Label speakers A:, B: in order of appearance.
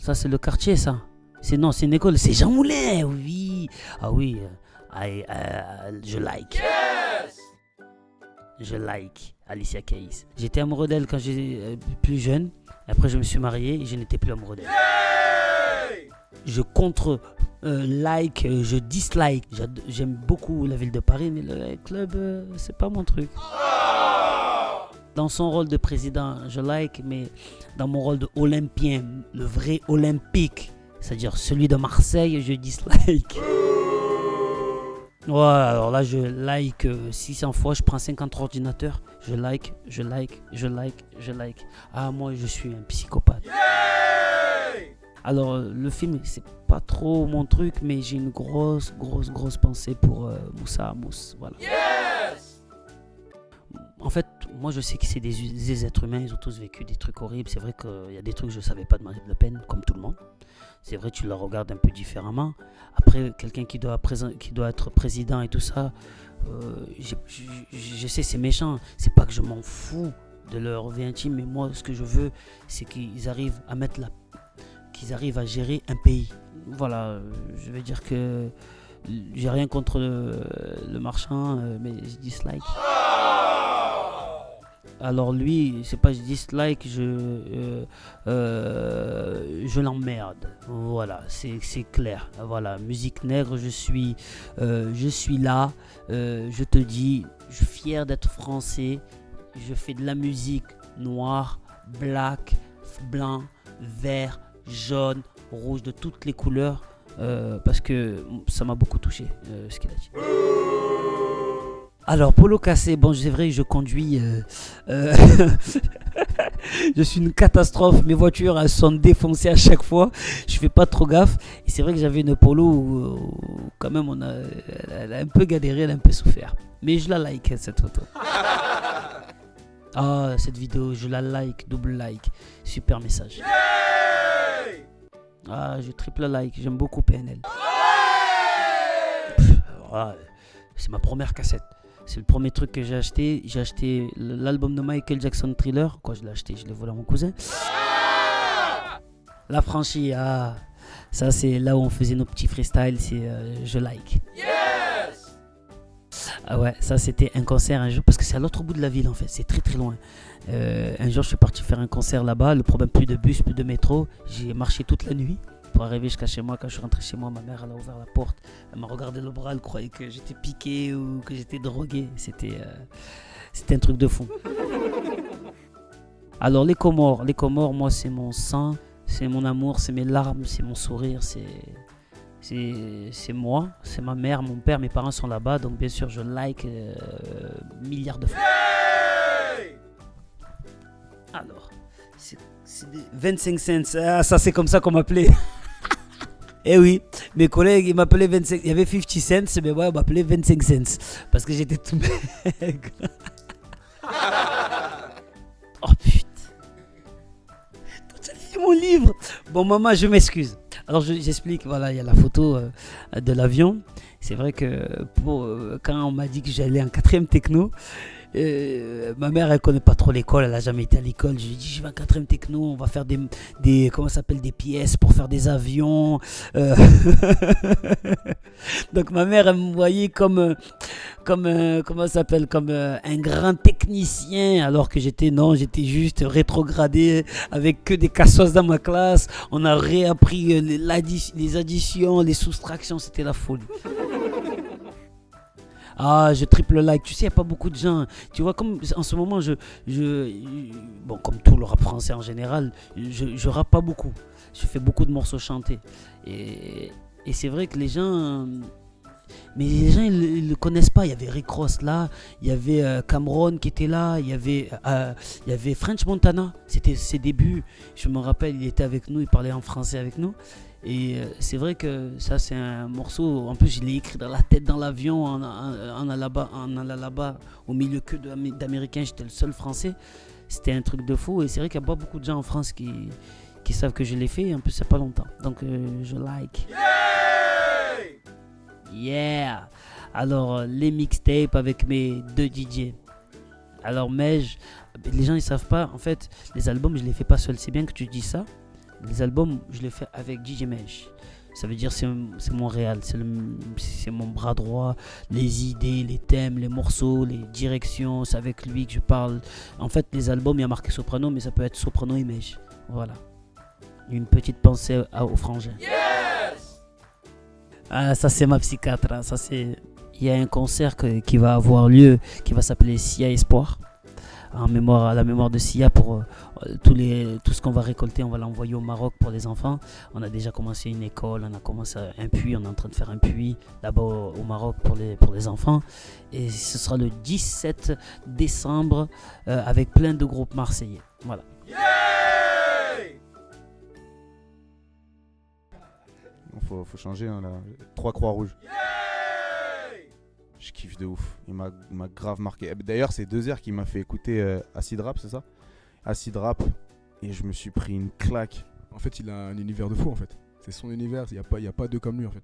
A: Ça, c'est le quartier, ça. Non, c'est une école. C'est Jean Moulin, oui. Ah oui, je like.
B: Yes!
A: Je like Alicia Keys. J'étais amoureux d'elle quand j'étais plus jeune. Après, je me suis marié et je n'étais plus amoureux d'elle.
B: Hey!
A: Je je dislike. J'aime beaucoup la ville de Paris, mais le club, c'est pas mon truc. Dans son rôle de président, je like, mais dans mon rôle de olympien, le vrai olympique, c'est-à-dire celui de Marseille, je dislike. Ouais, alors là, je like 600 fois, je prends 50 ordinateurs, je like. Ah, moi, je suis un psychopathe.
B: Yay!
A: Alors, le film, c'est pas trop mon truc, mais j'ai une grosse pensée pour Moussa Amous. Voilà.
B: Yes!
A: En fait, moi, je sais que c'est des êtres humains, ils ont tous vécu des trucs horribles. C'est vrai qu'il y a des trucs que je ne savais pas de Marine Le Pen, comme tout le monde. C'est vrai, tu la regardes un peu différemment. Après, quelqu'un qui doit être président et tout ça, je sais, c'est méchant. C'est pas que je m'en fous de leur vie intime, mais moi, ce que je veux, c'est qu'ils arrivent à qu'ils arrivent à gérer un pays. Voilà, je vais dire que j'ai rien contre le marchand, mais je dislike. Alors lui, c'est pas je dislike, je l'emmerde. Voilà, c'est clair. Voilà, musique nègre, je suis là. Je te dis, je suis fier d'être français. Je fais de la musique noire, black, blanc, vert, jaune, rouge, de toutes les couleurs. Parce que ça m'a beaucoup touché, ce qu'il a dit. Alors, Polo Cassé, bon, c'est vrai, je conduis. Je suis une catastrophe. Mes voitures, elles sont défoncées à chaque fois. Je fais pas trop gaffe. Et c'est vrai que j'avais une Polo où, quand même, elle a un peu galéré, elle a un peu souffert. Mais je la like, cette photo. Ah, cette vidéo, je la like, double like. Super message.
B: Yay!
A: Ah, je triple like. J'aime beaucoup PNL. C'est ma première cassette. C'est le premier truc que j'ai acheté. J'ai acheté l'album de Michael Jackson, Thriller. Quoi, je l'ai acheté, je l'ai volé à mon cousin. La franchise, ça c'est là où on faisait nos petits freestyles. C'est je like.
B: Yes!
A: Ah ouais, ça c'était un concert un jour parce que c'est à l'autre bout de la ville en fait. C'est très loin. Un jour, je suis parti faire un concert là-bas. Le problème, plus de bus, plus de métro. J'ai marché toute la nuit pour arriver jusqu'à chez moi. Quand je suis rentré chez moi, ma mère elle a ouvert la porte, elle m'a regardé le bras, elle croyait que j'étais piqué ou que j'étais drogué. C'était un truc de fou. Alors les Comores, moi c'est mon sang, c'est mon amour, c'est mes larmes, c'est mon sourire, c'est moi, c'est ma mère, mon père, mes parents sont là-bas, donc bien sûr je like milliards de fois.
B: Yay!
A: Alors, c'est des 25 cents, ah, ça c'est comme ça qu'on m'appelait. Eh oui, mes collègues, ils m'appelaient 25. Il y avait 50 cents, mais moi, on m'appelait 25 cents. Parce que j'étais tout maigre. Oh putain. T'as lu mon livre? Bon, maman, je m'excuse. Alors, j'explique. Voilà, il y a la photo de l'avion. C'est vrai que quand on m'a dit que j'allais en 4e techno, ma mère elle connaît pas trop l'école, elle a jamais été à l'école. Je lui ai dit je vais en 4e techno, on va faire des comment ça s'appelle, des pièces pour faire des avions. Donc ma mère elle me voyait comme comment ça s'appelle, comme un grand technicien, alors que j'étais juste rétrogradé avec que des cassos dans ma classe. On a réappris les additions, les soustractions, c'était la folie. Ah, je triple like. Tu sais, il n'y a pas beaucoup de gens. Tu vois, comme en ce moment, bon, comme tout le rap français en général, je rappe pas beaucoup. Je fais beaucoup de morceaux chantés. Et c'est vrai que les gens. Mais les gens, ils le connaissent pas. Il y avait Rick Ross là, il y avait Cameron qui était là, il y avait French Montana. C'était ses débuts. Je me rappelle, il était avec nous, il parlait en français avec nous. Et c'est vrai que ça c'est un morceau, en plus je l'ai écrit dans la tête dans l'avion en allant là-bas au milieu que d'Américains, j'étais le seul français. C'était un truc de fou et c'est vrai qu'il n'y a pas beaucoup de gens en France qui savent que je l'ai fait, en plus c'est pas longtemps. Donc je like.
B: Yay!
A: Yeah. Alors les mixtapes avec mes 2 DJ. Alors Mej, les gens ils savent pas, en fait les albums je les fais pas seul, c'est bien que tu dis ça. Les albums, je les fais avec DJ Mesh. Ça veut dire c'est Montréal, c'est mon bras droit, les idées, les thèmes, les morceaux, les directions, c'est avec lui que je parle. En fait, les albums, il y a marqué soprano, mais ça peut être soprano et Mesh. Voilà. Une petite pensée au frangin.
B: Yes!
A: Ah, ça c'est ma psychiatre. Hein. Il y a un concert qui va avoir lieu, qui va s'appeler Sia Espoir, à la mémoire de Sia pour tout ce qu'on va récolter, on va l'envoyer au Maroc pour les enfants. On a déjà commencé une école, on a commencé un puits, on est en train de faire un puits là-bas au Maroc pour les enfants. Et ce sera le 17 décembre avec plein de groupes marseillais. Voilà.
B: Yay!
C: Faut changer, hein, là. 3 croix rouges.
B: Yay!
C: Je kiffe de ouf. Il m'a grave marqué. D'ailleurs, c'est 2 qui m'a fait écouter Acid Rap, c'est ça? Acid Rap. Et je me suis pris une claque.
D: En fait, il a un univers de fou en fait. C'est son univers, il n'y a pas deux comme lui en fait.